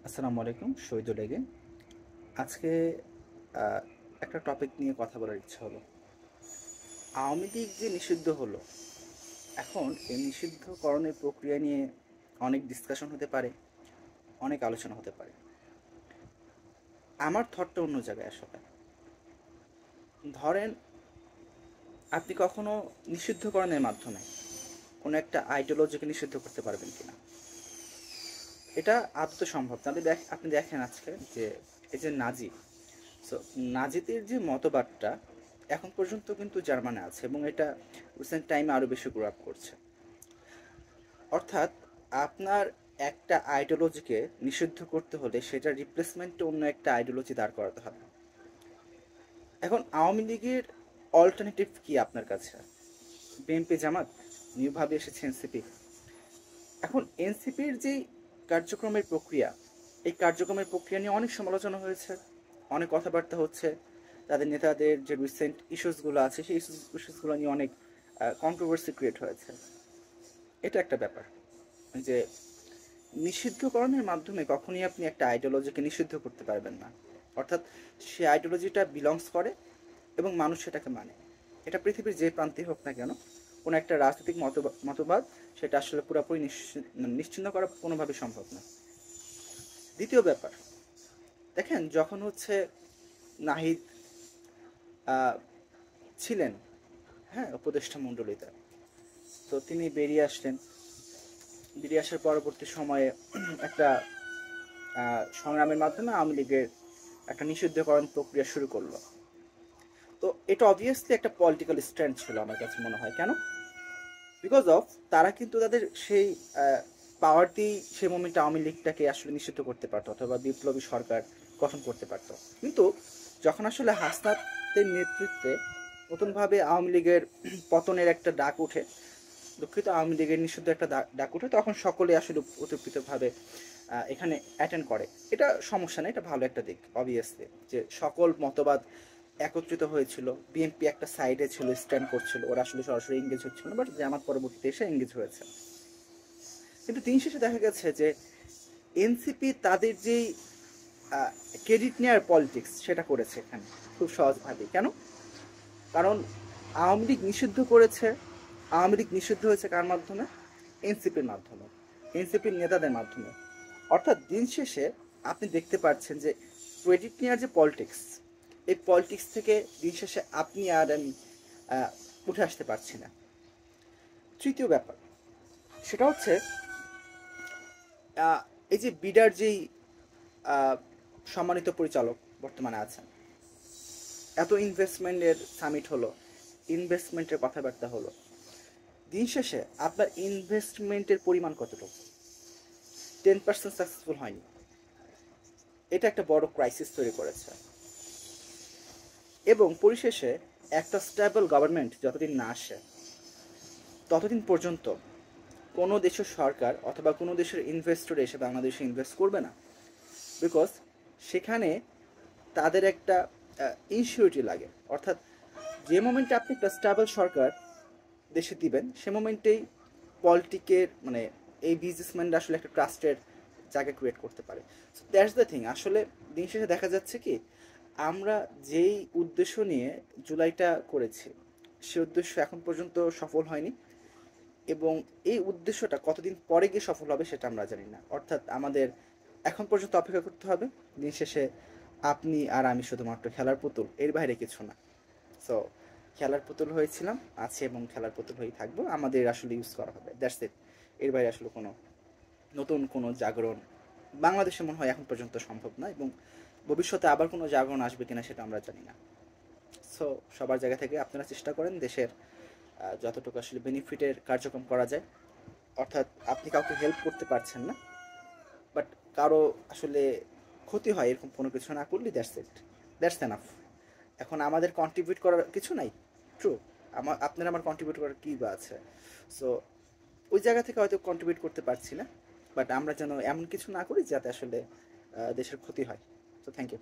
আসসালামু আলাইকুম, শহীদুল এগে। আজকে আহ, একটা টপিক নিয়ে কথা বলার ইচ্ছা হলো। আওয়ামী লীগ যে নিষিদ্ধ হলো, এখন এই নিষিদ্ধকরণের প্রক্রিয়া নিয়ে অনেক ডিসকাশন হতে পারে, অনেক আলোচনা হতে পারে। আমার থটটা অন্য জায়গায় আসলে। ধরেন, আপনি কখনো নিষিদ্ধকরণের মাধ্যমে কোনো একটা আইডিওলজিকে নিষিদ্ধ করতে পারবেন কিনা? এটা আদতে সম্ভব না। আপনি দেখেন আজকে যে এই যে নাজি, সো নাজিদের যে মতবাদটা এখন পর্যন্ত কিন্তু জার্মানে আছে, এবং এটা রিসেন্ট টাইমে আরও বেশি গ্রো আপ করছে। অর্থাৎ আপনার একটা আইডিওলজিকে নিষিদ্ধ করতে হলে সেটার রিপ্লেসমেন্টে অন্য একটা আইডিওলজি দাঁড় করাতে হবে। এখন আওয়ামী লীগের অল্টারনেটিভ কি আপনার কাছে? বিএনপি, জামাত, নিউভাবে এসেছে এনসিপি। এখন এনসিপির যেই কার্যক্রমের প্রক্রিয়া, এই কার্যক্রমের প্রক্রিয়া নিয়ে অনেক সমালোচনা হয়েছে, অনেক কথাবার্তা হচ্ছে। তাদের নেতাদের যে রিসেন্ট ইস্যুসগুলো আছে, সেই ইস্যুসগুলো নিয়ে অনেক কন্ট্রোভার্সি ক্রিয়েট হয়েছে। এটা একটা ব্যাপার যে নিষিদ্ধকরণের মাধ্যমে কখনই আপনি একটা আইডিওলজিকে নিষিদ্ধ করতে পারবেন না। অর্থাৎ সে আইডিওলজিটা বিলংস করে এবং মানুষ সেটাকে মানে। এটা পৃথিবীর যে প্রান্তে হোক না কেন, কোনো একটা রাজনৈতিক মতবাদ সেটা আসলে পুরোপুরি নিশ্চিন্ন করা কোনোভাবে সম্ভব না। দ্বিতীয় ব্যাপার, দেখেন যখন হচ্ছে নাহিদ আহ, ছিলেন, হ্যাঁ, উপদেষ্টা মণ্ডলীতে, তো তিনি বেরিয়ে আসলেন। বেরিয়ে আসার পরবর্তী সময়ে একটা সংগ্রামের মাধ্যমে আওয়ামী লীগের একটা নিষিদ্ধকরণ প্রক্রিয়া শুরু করলো। তো এটা অবভিয়াসলি একটা পলিটিক্যাল স্ট্যান্ড ছিল আমার কাছে মনে হয়। কেন? বিকজ অফ তারা কিন্তু তাদের সেই পাওয়ার দিয়েই সেই মোমেন্টে আওয়ামী লীগটাকে আসলে নিষিদ্ধ করতে পারতো অথবা বিপ্লবী সরকার গঠন করতে পারতো। কিন্তু যখন আসলে হাসনাতের নেতৃত্বে নতুনভাবে আওয়ামী লীগের পতনের একটা ডাক উঠে, দুঃখিত, আওয়ামী লীগের নিষিদ্ধ একটা ডাক উঠে, তখন সকলে আসলে ওতপ্রোতভাবে এখানে অ্যাটেন্ড করে। এটা সমস্যা নেই, এটা ভালো একটা দিক অবভিয়াসলি, যে সকল মতবাদ একত্রিত হয়েছিল। বিএনপি একটা সাইডে ছিল, স্ট্যান্ড করছিল, ওরা আসলে সরাসরি এঙ্গেজ হচ্ছিল না, বাট জামাত পরবর্তীতে এসে এঙ্গেজ হয়েছে। কিন্তু দিন শেষে দেখা গেছে যে এনসিপি তাদের যেই ক্রেডিট নেওয়ার পলিটিক্স সেটা করেছে এখানে খুব সহজভাবে। কেন? কারণ আওয়ামী লীগ নিষিদ্ধ করেছে, আওয়ামী লীগ নিষিদ্ধ হয়েছে কার মাধ্যমে? এনসিপির মাধ্যমে, এনসিপির নেতাদের মাধ্যমে। অর্থাৎ দিন শেষে আপনি দেখতে পাচ্ছেন যে ক্রেডিট নেওয়ার যে পলিটিক্স, এই পলিটিক্স থেকে দিন শেষে আপনি আর আমি উঠে আসতে পারছি না। তৃতীয় ব্যাপার, সেটা হচ্ছে এই যে বিডার যেই আহ, সম্মানিত পরিচালক বর্তমানে আছেন, এত ইনভেস্টমেন্টের সামিট হলো, ইনভেস্টমেন্টের কথাবার্তা হলো, দিন শেষে আপনার ইনভেস্টমেন্টের পরিমাণ কতটুকু? 10% সাকসেসফুল হয়নি। এটা একটা বড় ক্রাইসিস তৈরি করেছে। এবং পরিশেষে একটা স্টেবল গভর্নমেন্ট যতদিন না আসে, ততদিন পর্যন্ত কোনো দেশের সরকার অথবা কোনো দেশের ইনভেস্টর এসে বাংলাদেশে ইনভেস্ট করবে না। বিকজ সেখানে তাদের একটা ইনসিউরিটি লাগে। অর্থাৎ যে মোমেন্টে আপনি একটা স্টেবল সরকার দেশে দিবেন, সে মোমেন্টেই পলিটিকের মানে এই বিজনেসম্যানরা আসলে একটা ট্রাস্টের জায়গা ক্রিয়েট করতে পারে। So that's the thing. আসলে দিন শেষে দেখা যাচ্ছে কি, আমরা যেই উদ্দেশ্য নিয়ে জুলাইটা করেছি, সে উদ্দেশ্য এখন পর্যন্ত সফল হয়নি, এবং এই উদ্দেশ্যটা কতদিন পরে গিয়ে সফল হবে সেটা আমরা জানি না। অর্থাৎ আমাদের এখন পর্যন্ত অপেক্ষা করতে হবে। দিন শেষে আপনি আর আমি শুধুমাত্র খেলার পুতুল, এর বাইরে কিছু না। সো খেলার পুতুল হয়েছিলাম, আছে, এবং খেলার পুতুল হয়েই থাকবো। আমাদের আসলে ইউজ করা হবে, দ্যাটস ইট। এর বাইরে আসলে কোনো নতুন কোনো জাগরণ বাংলাদেশে মনে হয় এখন পর্যন্ত সম্ভব না, এবং ভবিষ্যতে আবার কোনো জাগরণ আসবে কিনা সেটা আমরা জানি না। সো সবার জায়গা থেকে আপনারা চেষ্টা করেন দেশের যতটুকু আসলে বেনিফিটের কার্যক্রম করা যায়। অর্থাৎ আপনি কাউকে হেল্প করতে পারছেন না, বাট কারো আসলে ক্ষতি হয় এরকম কোনো কিছু না করলে দ্যাটস ইট, দ্যাটস এনাফ। এখন আমাদের কন্ট্রিবিউট করার কিছু নাই, ট্রু। আপনার আমার কন্ট্রিবিউট করার কী বা আছে? সো ওই জায়গা থেকে হয়তো কন্ট্রিবিউট করতে পারছি না, বাট আমরা যেন এমন কিছু না করি যাতে আসলে দেশের ক্ষতি হয়। তো থ্যাংক ইউ।